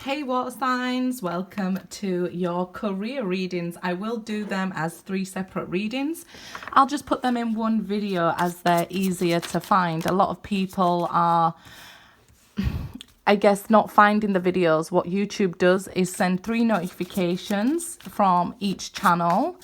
Hey water signs, welcome to your career readings. I will do them as 3 separate readings. I'll just put them in one video as they're easier to find. A lot of people are, I guess, not finding the videos. What YouTube does is send 3 notifications from each channel.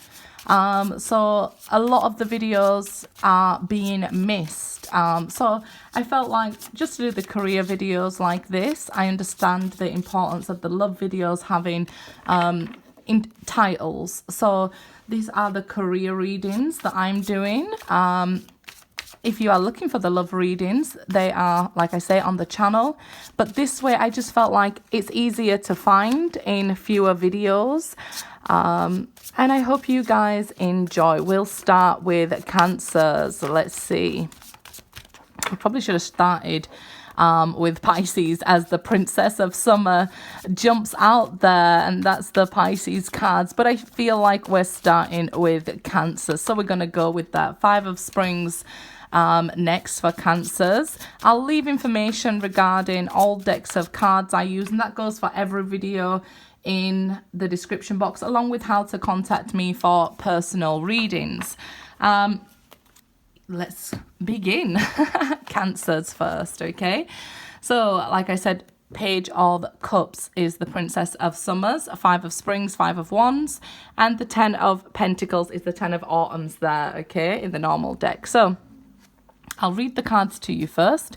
So a lot of the videos are being missed. So I felt like just to do the career videos like this, I understand the importance of the love videos having in titles. So these are the career readings that I'm doing. If you are looking for the love readings, they are, like I say, on the channel. But this way, I just felt like it's easier to find in fewer videos. And I hope you guys enjoy. We'll start with Cancers. Let's see. I probably should have started with Pisces, as the Princess of Summer jumps out there, and that's the Pisces cards. But I feel like we're starting with Cancer, so we're going to go with that. 5 of Springs next for Cancers. I'll leave information regarding all decks of cards I use, and that goes for every video in the description box, along with how to contact me for personal readings. Let's begin. Cancers first, okay? So, like I said, Page of Cups is the Princess of Summers, 5 of Springs, 5 of Wands, and the 10 of Pentacles is the 10 of Autumns there, okay, in the normal deck. So, I'll read the cards to you first.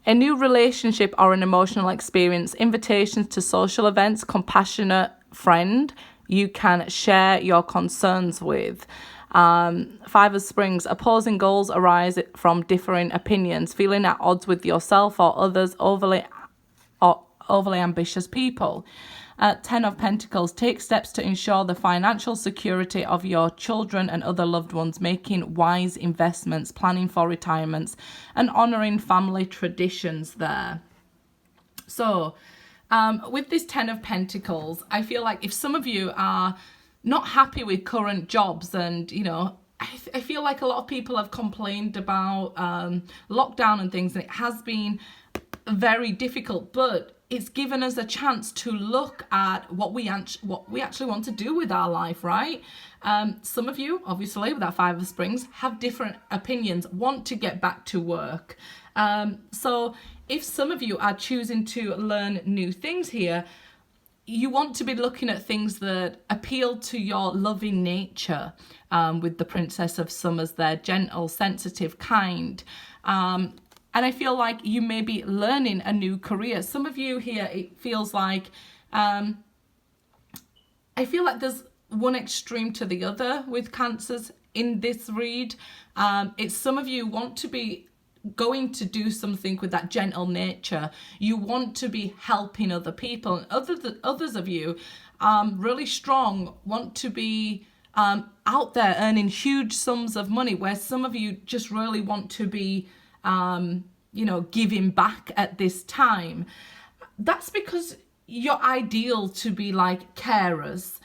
A new relationship or an emotional experience, invitations to social events, compassionate friend you can share your concerns with. 5 of Springs, opposing goals arise from differing opinions, feeling at odds with yourself or others, overly ambitious people. 10 of Pentacles, take steps to ensure the financial security of your children and other loved ones, making wise investments, planning for retirements, and honouring family traditions there. So, with this 10 of Pentacles, I feel like if some of you are not happy with current jobs, and you know, I feel like a lot of people have complained about lockdown and things, and it has been very difficult, but it's given us a chance to look at what we actually want to do with our life, right? Some of you, obviously, with that 5 of Springs, have different opinions, want to get back to work. So if some of you are choosing to learn new things here, you want to be looking at things that appeal to your loving nature, with the Princess of Summers there, gentle, sensitive, kind. And I feel like you may be learning a new career. Some of you here, it feels like, I feel like there's one extreme to the other with Cancers in this read. It's some of you want to be going to do something with that gentle nature. You want to be helping other people. And others of you, really strong, want to be out there earning huge sums of money, where some of you just really want to be you know, giving back at this time. That's because you're ideal to be like carers,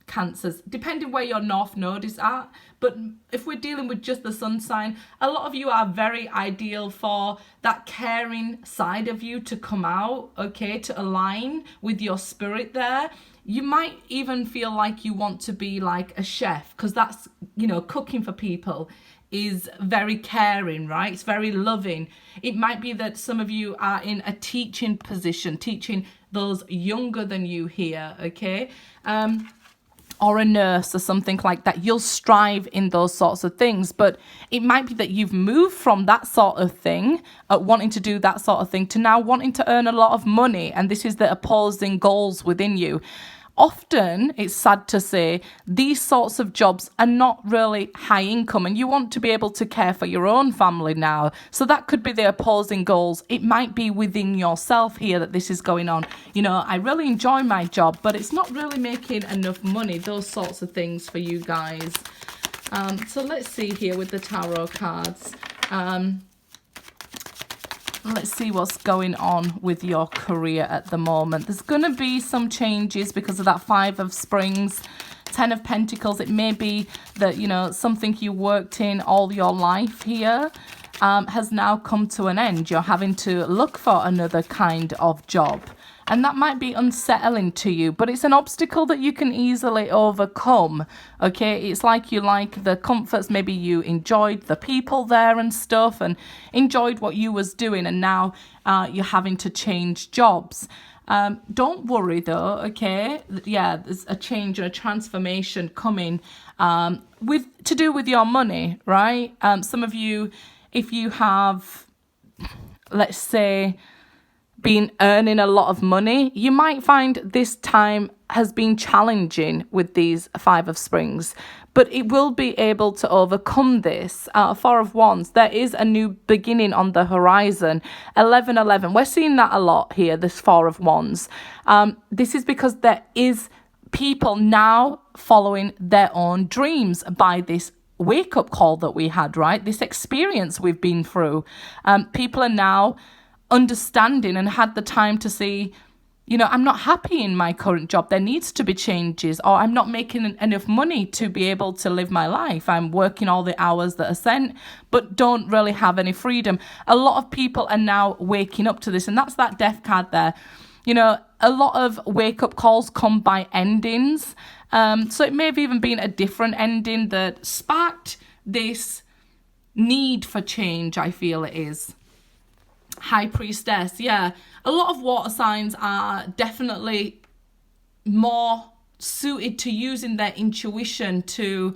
Cancers, depending where your North Node is at. But if we're dealing with just the sun sign, a lot of you are very ideal for that caring side of you to come out, okay, to align with your spirit there. You might even feel like you want to be like a chef, because that's, you know, cooking for people is very caring, right? It's very loving. It might be that some of you are in a teaching position, teaching those younger than you here, okay? Or a nurse or something like that. You'll strive in those sorts of things, but it might be that you've moved from that sort of thing, wanting to do that sort of thing, to now wanting to earn a lot of money, and this is the opposing goals within you. Often, it's sad to say, these sorts of jobs are not really high income, and you want to be able to care for your own family now. So that could be the opposing goals. It might be within yourself here that this is going on. You know, I really enjoy my job, but it's not really making enough money. Those sorts of things for you guys. So let's see here with the tarot cards. Let's see what's going on with your career at the moment. There's going to be some changes because of that 5 of Springs, 10 of Pentacles. It may be that, you know, something you worked in all your life here has now come to an end. You're having to look for another kind of job. And that might be unsettling to you, but it's an obstacle that you can easily overcome. Okay, it's like you like the comforts, maybe you enjoyed the people there and stuff and enjoyed what you was doing, and now you're having to change jobs. Don't worry though, okay? Yeah, there's a change and a transformation coming to do with your money, right? Some of you, if you have, let's say, been earning a lot of money, you might find this time has been challenging with these Five of Springs, but it will be able to overcome this. Four of Wands, there is a new beginning on the horizon. 1111, we're seeing that a lot here, this Four of Wands. This is because there is people now following their own dreams by this wake-up call that we had, right? This experience we've been through. People are now understanding and had the time to see, you know, I'm not happy in my current job. There needs to be changes, or I'm not making enough money to be able to live my life. I'm working all the hours that are sent, but don't really have any freedom. A lot of people are now waking up to this, and that's that Death card there. You know, a lot of wake-up calls come by endings. So it may have even been a different ending that sparked this need for change, I feel it is. High Priestess, yeah. A lot of water signs are definitely more suited to using their intuition to,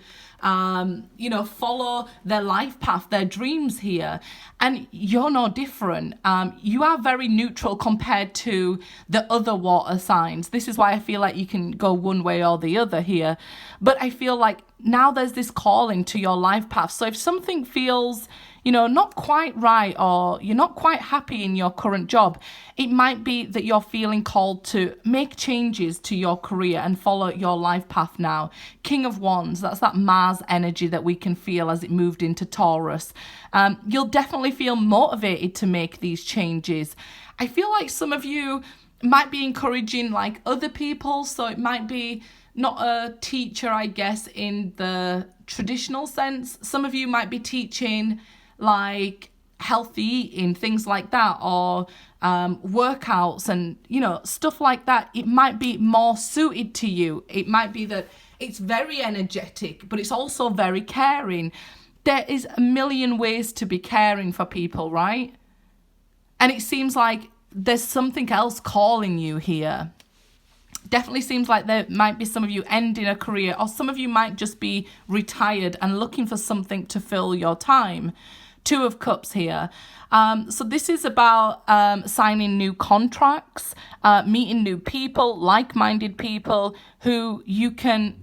you know, follow their life path, their dreams here. And you're no different. You are very neutral compared to the other water signs. This is why I feel like you can go one way or the other here. But I feel like now there's this calling to your life path. So if something feels, you know, not quite right, or you're not quite happy in your current job, it might be that you're feeling called to make changes to your career and follow your life path now. King of Wands, that's that Mars energy that we can feel as it moved into Taurus. You'll definitely feel motivated to make these changes. I feel like some of you might be encouraging like other people, so it might be not a teacher, I guess, in the traditional sense. Some of you might be teaching like healthy eating, things like that, or workouts and, you know, stuff like that. It might be more suited to you. It might be that it's very energetic, but it's also very caring. There is a million ways to be caring for people, right? And it seems like there's something else calling you here. Definitely seems like there might be some of you ending a career, or some of you might just be retired and looking for something to fill your time. Two of Cups here. So this is about signing new contracts, meeting new people, like-minded people who you can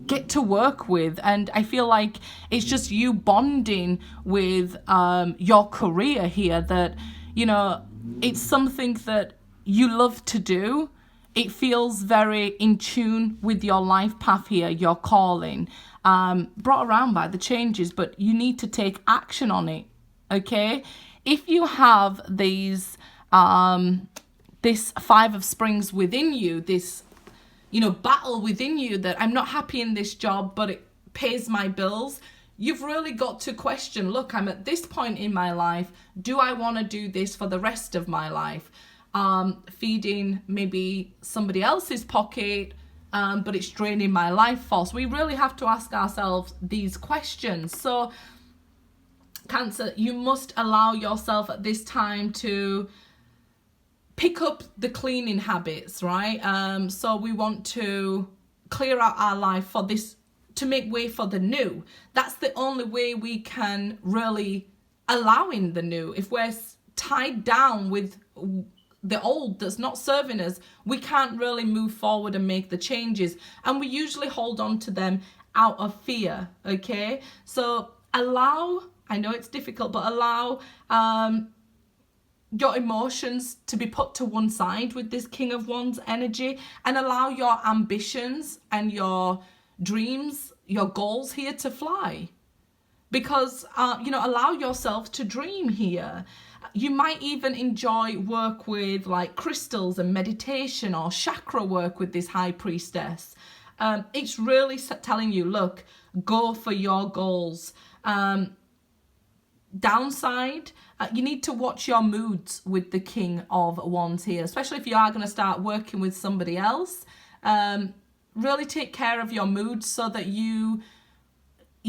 get to work with. And I feel like it's just you bonding with your career here, that, you know, it's something that you love to do. It feels very in tune with your life path here, your calling, brought around by the changes, but you need to take action on it, okay? If you have these, this Five of Springs within you, this, you know, battle within you that I'm not happy in this job, but it pays my bills, you've really got to question, look, I'm at this point in my life. Do I want to do this for the rest of my life? Feeding maybe somebody else's pocket, but it's draining my life force. We really have to ask ourselves these questions. So Cancer, you must allow yourself at this time to pick up the cleaning habits, right? So we want to clear out our life for this, to make way for the new. That's the only way we can really allow in the new. If we're tied down with the old that's not serving us, we can't really move forward and make the changes. And we usually hold on to them out of fear, okay? So allow, I know it's difficult, but allow your emotions to be put to one side with this King of Wands energy, and allow your ambitions and your dreams, your goals here to fly. Because, you know, allow yourself to dream here. You might even enjoy work with like crystals and meditation, or chakra work with this High Priestess. It's really telling you, look, go for your goals. downside, you need to watch your moods with the King of Wands here, especially if you are going to start working with somebody else. Really take care of your moods so that you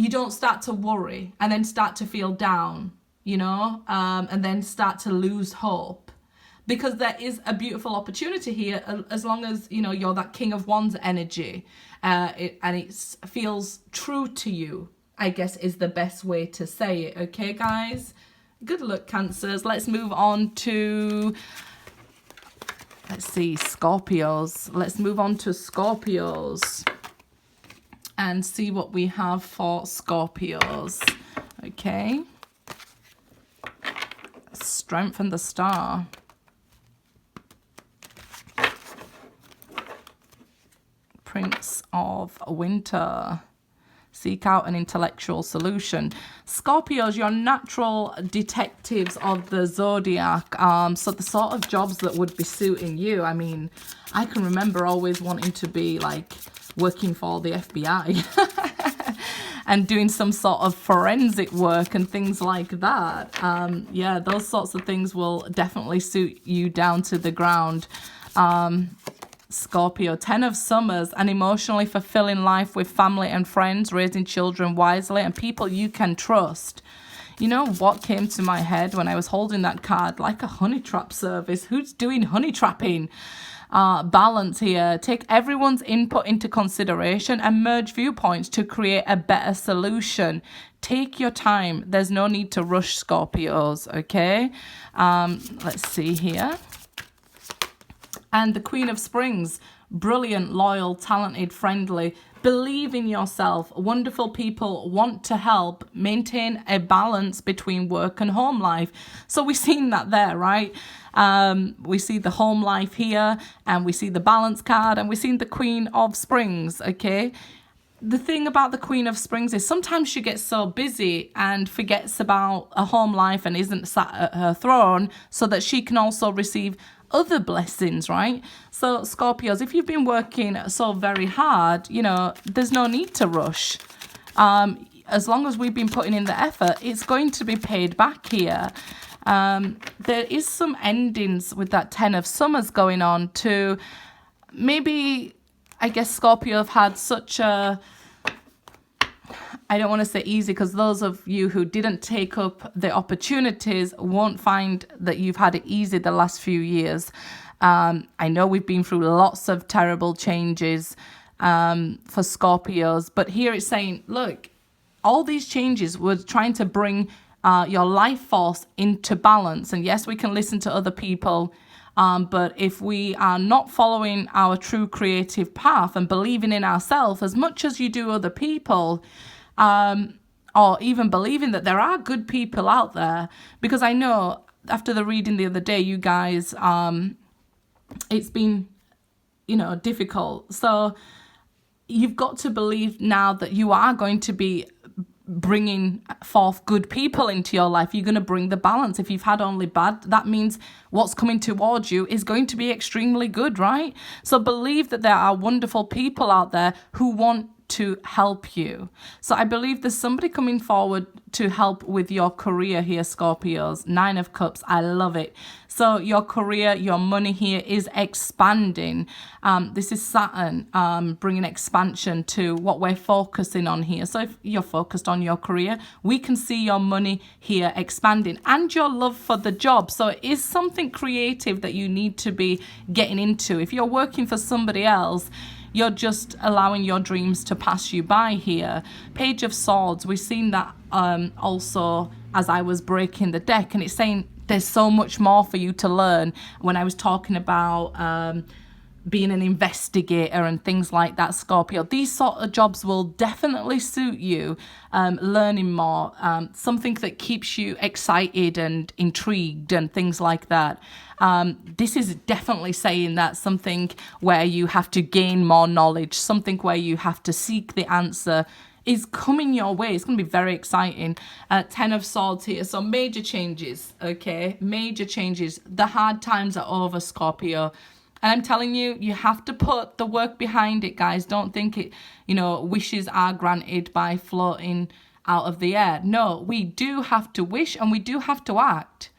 don't start to worry and then start to feel down, you know, and then start to lose hope. Because there is a beautiful opportunity here, as long as, you know, you're that King of Wands energy, and it feels true to you, I guess is the best way to say it. Okay, guys? Good luck, Cancers. Let's move on to, let's see, Scorpios. Let's move on to Scorpios and see what we have for Scorpios. Okay. Strength and the Star. Prince of Winter. Seek out an intellectual solution. Scorpios, you're natural detectives of the zodiac. So the sort of jobs that would be suiting you. I mean, I can remember always wanting to be like working for the FBI and doing some sort of forensic work and things like that. Yeah, those sorts of things will definitely suit you down to the ground. Scorpio, 10 of Summers, an emotionally fulfilling life with family and friends, raising children wisely and people you can trust. You know what came to my head when I was holding that card? Like a honey trap service. Who's doing honey trapping? Balance here. Take everyone's input into consideration and merge viewpoints to create a better solution. Take your time. There's no need to rush, Scorpios, okay? Let's see here. And the Queen of Springs, brilliant, loyal, talented, friendly. Believe in yourself. Wonderful people want to help maintain a balance between work and home life. So we've seen that there, right? We see the home life here, and we see the balance card, and we've seen the Queen of Springs, okay? The thing about the Queen of Springs is sometimes she gets so busy and forgets about a home life and isn't sat at her throne so that she can also receive other blessings, right? So Scorpios, if you've been working so very hard, you know, there's no need to rush. As long as we've been putting in the effort, it's going to be paid back here. There is some endings with that 10 of Summers going on to maybe, I guess Scorpio have had such a, I don't want to say easy, because those of you who didn't take up the opportunities won't find that you've had it easy the last few years. I know we've been through lots of terrible changes for Scorpios, but here it's saying, look, all these changes were trying to bring your life force into balance. And yes, we can listen to other people, but if we are not following our true creative path and believing in ourselves as much as you do other people, or even believing that there are good people out there, because I know after the reading the other day, you guys, it's been, you know, difficult. So you've got to believe now that you are going to be bringing forth good people into your life. You're going to bring the balance. If you've had only bad, that means what's coming towards you is going to be extremely good, right? So believe that there are wonderful people out there who want to help you. So I believe there's somebody coming forward to help with your career here, Scorpios. 9 of Cups, I love it. So your career, your money here is expanding. This is Saturn bringing expansion to what we're focusing on here. So if you're focused on your career, we can see your money here expanding and your love for the job. So it is something creative that you need to be getting into. If you're working for somebody else, you're just allowing your dreams to pass you by here. Page of Swords, we've seen that also as I was breaking the deck, and it's saying there's so much more for you to learn. When I was talking about being an investigator and things like that, Scorpio, these sort of jobs will definitely suit you. Learning more, something that keeps you excited and intrigued and things like that. This is definitely saying that something where you have to gain more knowledge, something where you have to seek the answer is coming your way. It's going to be very exciting. 10 of Swords here. So major changes, okay? Major changes. The hard times are over, Scorpio. And I'm telling you, you have to put the work behind it, guys. Don't think it, you know, wishes are granted by floating out of the air. No, we do have to wish and we do have to act.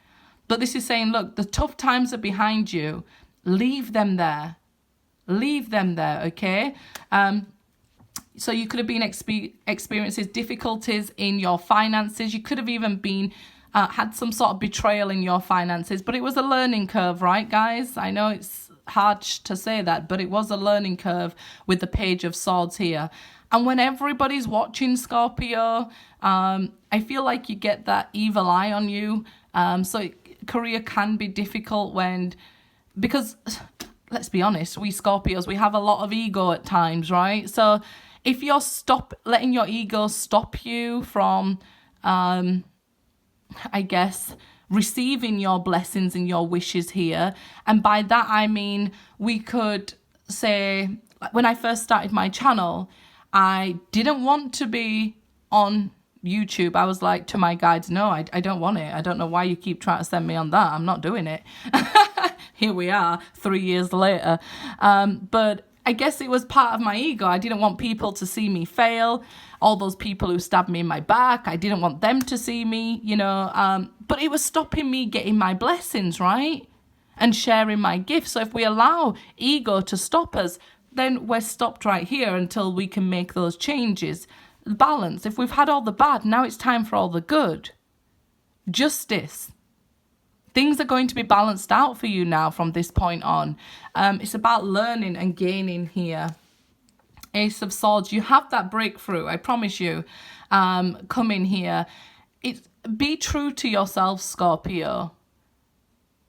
But this is saying, look, the tough times are behind you. Leave them there. Leave them there, okay? So you could have been experiencing difficulties in your finances. You could have even been had some sort of betrayal in your finances. But it was a learning curve, right, guys? I know it's hard to say that, but it was a learning curve with the Page of Swords here. And when everybody's watching, Scorpio, I feel like you get that evil eye on you. So career can be difficult because let's be honest, we Scorpios, we have a lot of ego at times, right? So if you're letting your ego stop you from, I guess, receiving your blessings and your wishes here, and by that I mean we could say, when I first started my channel, I didn't want to be on YouTube. I was like to my guides, no, I don't want it. I don't know why you keep trying to send me on that. I'm not doing it. Here we are 3 years later. But I guess it was part of my ego. I didn't want people to see me fail. All those people who stabbed me in my back, I didn't want them to see me, you know. But it was stopping me getting my blessings, right? And sharing my gifts. So if we allow ego to stop us, then we're stopped right here until we can make those changes. Balance. If we've had all the bad, now it's time for all the good. Justice. Things are going to be balanced out for you now from this point on. It's about learning and gaining here. Ace of Swords. You have that breakthrough, I promise you, coming here. Be true to yourself, Scorpio.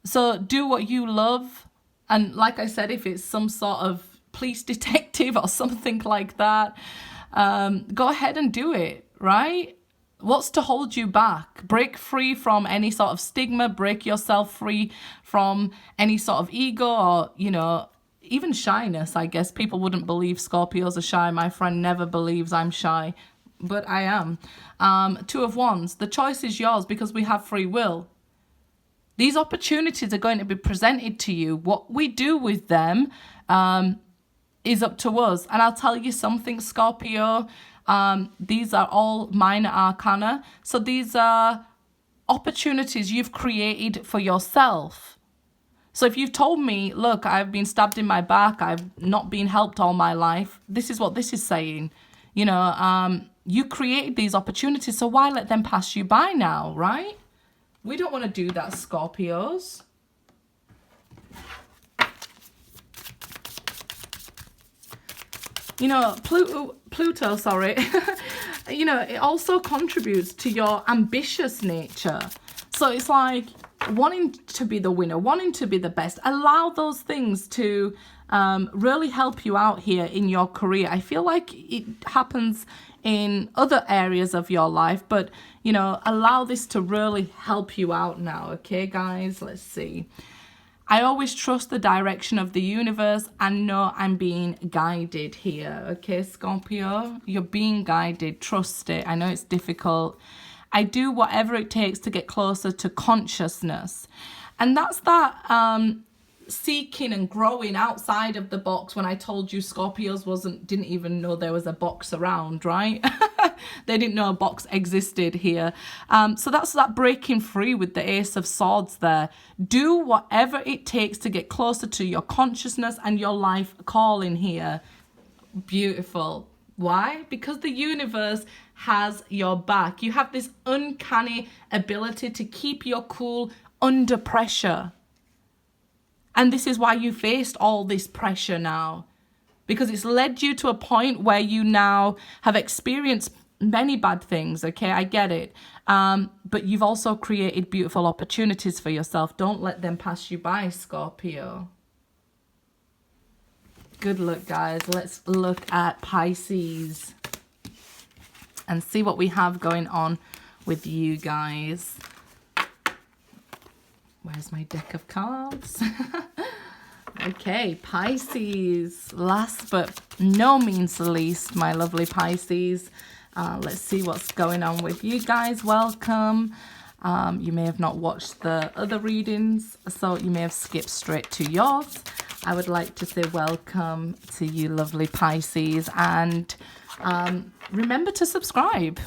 So do what you love. And like I said, if it's some sort of police detective or something like that, go ahead and do it, right? What's to hold you back? Break free from any sort of stigma, break yourself free from any sort of ego or, you know, even shyness, I guess. People wouldn't believe Scorpios are shy. My friend never believes I'm shy, but I am. Two of Wands. The choice is yours because we have free will. These opportunities are going to be presented to you. What we do with them is up to us. And I'll tell you something, Scorpio. These are all minor arcana. So these are opportunities you've created for yourself. So if you've told me, look, I've been stabbed in my back, I've not been helped all my life, this is what this is saying. You know, you created these opportunities, so why let them pass you by now, right? We don't want to do that, Scorpios. You know, Pluto, sorry, you know, it also contributes to your ambitious nature. So it's like wanting to be the winner, wanting to be the best. Allow those things to really help you out here in your career. I feel like it happens in other areas of your life, but, you know, allow this to really help you out now. Okay, guys, let's see. I always trust the direction of the universe and know I'm being guided here. Okay, Scorpio, you're being guided. Trust it. I know it's difficult. I do whatever it takes to get closer to consciousness. And that's that seeking and growing outside of the box. When I told you Scorpios didn't even know there was a box around, right? They didn't know a box existed here. So that's that breaking free with the Ace of Swords there. Do whatever it takes to get closer to your consciousness and your life calling here. Beautiful. Why? Because the universe has your back. You have this uncanny ability to keep your cool under pressure. And this is why you faced all this pressure now. Because it's led you to a point where you now have experienced many bad things, okay? I get it. But you've also created beautiful opportunities for yourself. Don't let them pass you by, Scorpio. Good luck, guys. Let's look at Pisces and see what we have going on with you guys. Where's my deck of cards? Okay, Pisces. Last but no means least, my lovely Pisces. Let's see what's going on with you guys. Welcome. You may have not watched the other readings, so you may have skipped straight to yours. I would like to say welcome to you, lovely Pisces, and remember to subscribe.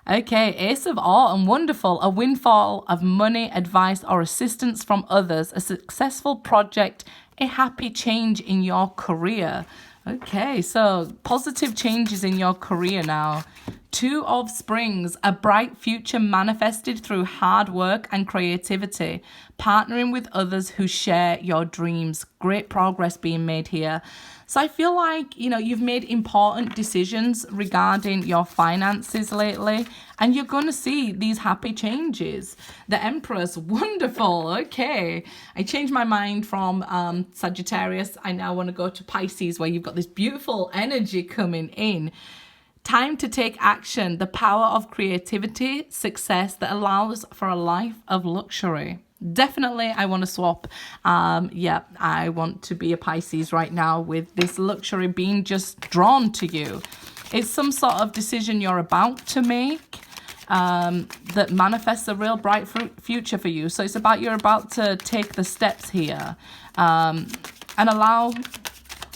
Okay, Ace of Autumn, wonderful. A windfall of money, advice, or assistance from others, a successful project, a happy change in your career. Okay, so positive changes in your career now. Two of Springs, a bright future manifested through hard work and creativity, partnering with others who share your dreams. Great progress being made here. So I feel like, you've made important decisions regarding your finances lately, and you're going to see these happy changes. The Empress, wonderful. Okay. I changed my mind from Sagittarius. I now want to go to Pisces, where you've got this beautiful energy coming in. Time to take action, the power of creativity, success that allows for a life of luxury. Definitely, I want to swap. I want to be a Pisces right now with this luxury being just drawn to you. It's some sort of decision you're about to make that manifests a real bright future for you. So it's about you're about to take the steps here and allow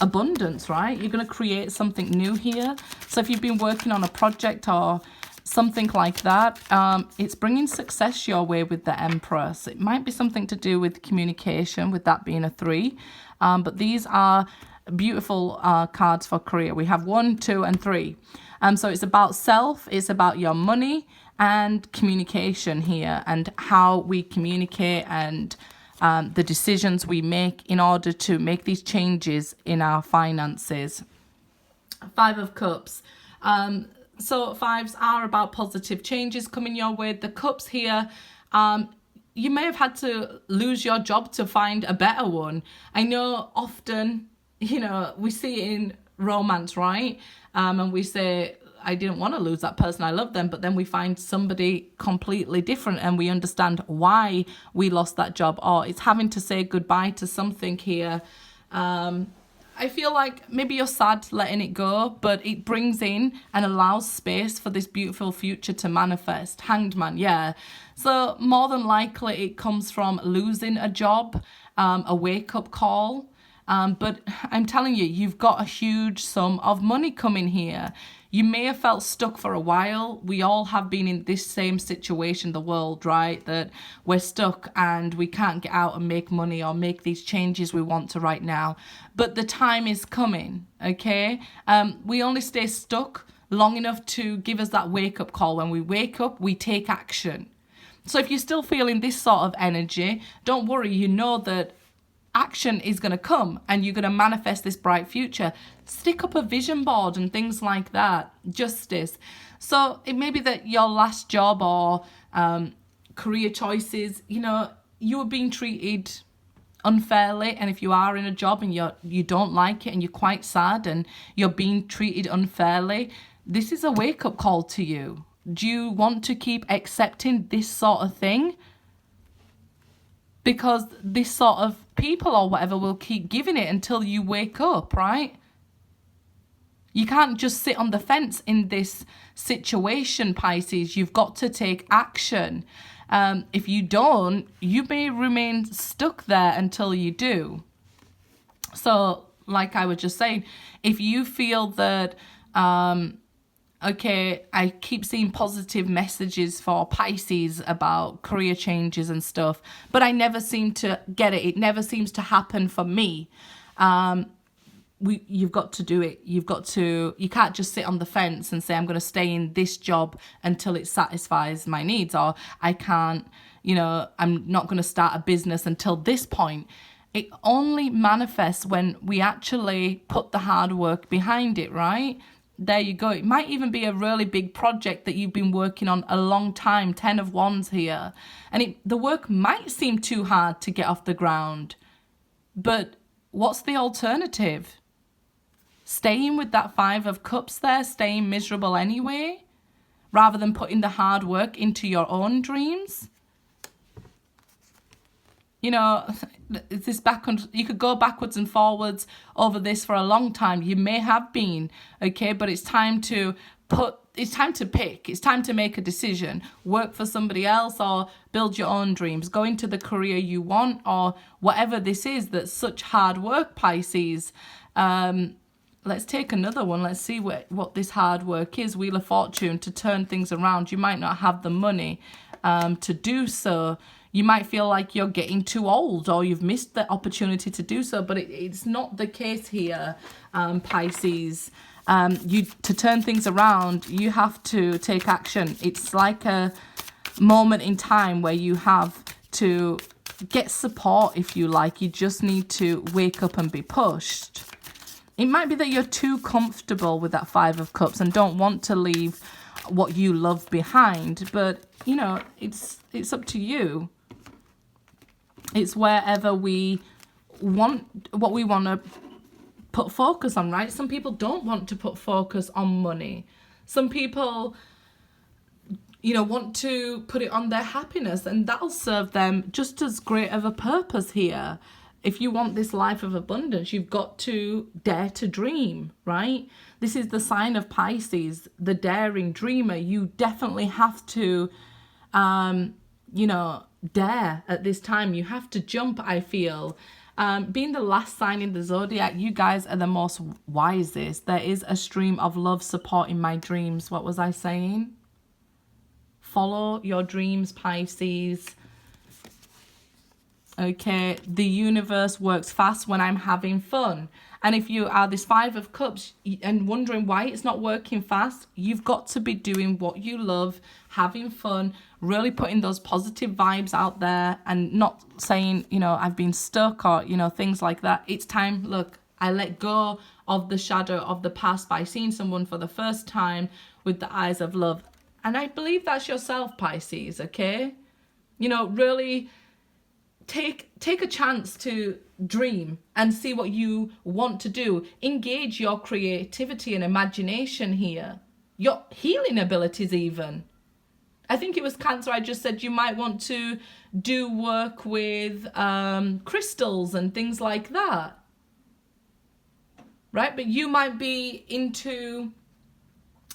abundance, right? You're going to create something new here. So if you've been working on a project or something like that, it's bringing success your way with the Empress. It might be something to do with communication, with that being a 3. But these are beautiful cards for career. We have 1, 2, and 3. So it's about self, it's about your money and communication here, and how we communicate and the decisions we make in order to make these changes in our finances. 5 of Cups. So 5s are about positive changes coming your way. The Cups here, you may have had to lose your job to find a better one. I know often, we see it in romance, right? And we say, I didn't want to lose that person, I love them, but then we find somebody completely different and we understand why we lost that job, or it's having to say goodbye to something here. I feel like maybe you're sad letting it go, but it brings in and allows space for this beautiful future to manifest. Hanged Man, yeah. So more than likely it comes from losing a job, a wake-up call. But I'm telling you, you've got a huge sum of money coming here. You may have felt stuck for a while. We all have been in this same situation, the world, right? That we're stuck and we can't get out and make money or make these changes we want to right now. But the time is coming, okay? We only stay stuck long enough to give us that wake-up call. When we wake up, we take action. So if you're still feeling this sort of energy, don't worry. You know that action is going to come and you're going to manifest this bright future. Stick up a vision board and things like that. Justice. So it may be that your last job or career choices, you were being treated unfairly, and if you are in a job and you don't like it and you're quite sad and you're being treated unfairly, this is a wake-up call to you. Do you want to keep accepting this sort of thing? Because this sort of people or whatever will keep giving it until you wake up, right? You can't just sit on the fence in this situation, Pisces. You've got to take action. If you don't, you may remain stuck there until you do. So, like I was just saying, if you feel that, okay, I keep seeing positive messages for Pisces about career changes and stuff, but I never seem to get it. It never seems to happen for me. You've got to do it. You can't just sit on the fence and say, I'm going to stay in this job until it satisfies my needs, or I can't, I'm not going to start a business until this point. It only manifests when we actually put the hard work behind it, right? There you go. It might even be a really big project that you've been working on a long time, 10 of Wands here. And the work might seem too hard to get off the ground. But what's the alternative? Staying with that 5 of Cups there, staying miserable anyway, rather than putting the hard work into your own dreams? This you could go backwards and forwards over this for a long time. You may have been, okay, but it's time to pick. It's time to make a decision. Work for somebody else or build your own dreams. Go into the career you want or whatever this is that's such hard work, Pisces. let's take another one. Let's see what this hard work is. Wheel of Fortune, to turn things around. You might not have the money to do so. You might feel like you're getting too old, or you've missed the opportunity to do so, but it's not the case here, Pisces. To turn things around, you have to take action. It's like a moment in time where you have to get support, if you like. You just need to wake up and be pushed. It might be that you're too comfortable with that Five of Cups and don't want to leave what you love behind, but you know, it's up to you. It's wherever we want, what we want to put focus on, right? Some people don't want to put focus on money. Some people, you know, want to put it on their happiness, and that'll serve them just as great of a purpose here. If you want this life of abundance, you've got to dare to dream, right? This is the sign of Pisces, the daring dreamer. You definitely have to, you know, dare at this time. You have to jump, I feel. Being the last sign in the zodiac, you guys are the most wisest. There is a stream of love support in my dreams. What was I saying? Follow your dreams, Pisces. Okay, the universe works fast when I'm having fun. And if you are this Five of Cups and wondering why it's not working fast, you've got to be doing what you love, having fun, really putting those positive vibes out there, and not saying, you know, I've been stuck, or, you know, things like that. It's time, look, I let go of the shadow of the past by seeing someone for the first time with the eyes of love. And I believe that's yourself, Pisces, okay? You know, really take a chance to dream and see what you want to do. Engage your creativity and imagination here. Your healing abilities even. I think it was Cancer, I just said you might want to do work with crystals and things like that. Right? But you might be into,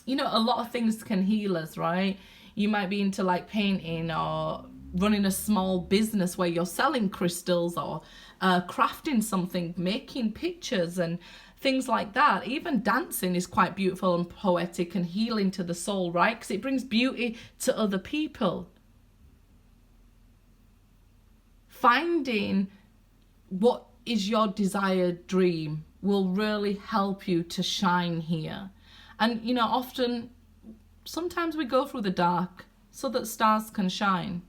you know, a lot of things can heal us, right? You might be into like painting, or running a small business where you're selling crystals, or crafting something, making pictures and things like that. Even dancing is quite beautiful and poetic and healing to the soul, right? Because it brings beauty to other people. Finding what is your desired dream will really help you to shine here. And, you know, sometimes we go through the dark so that stars can shine.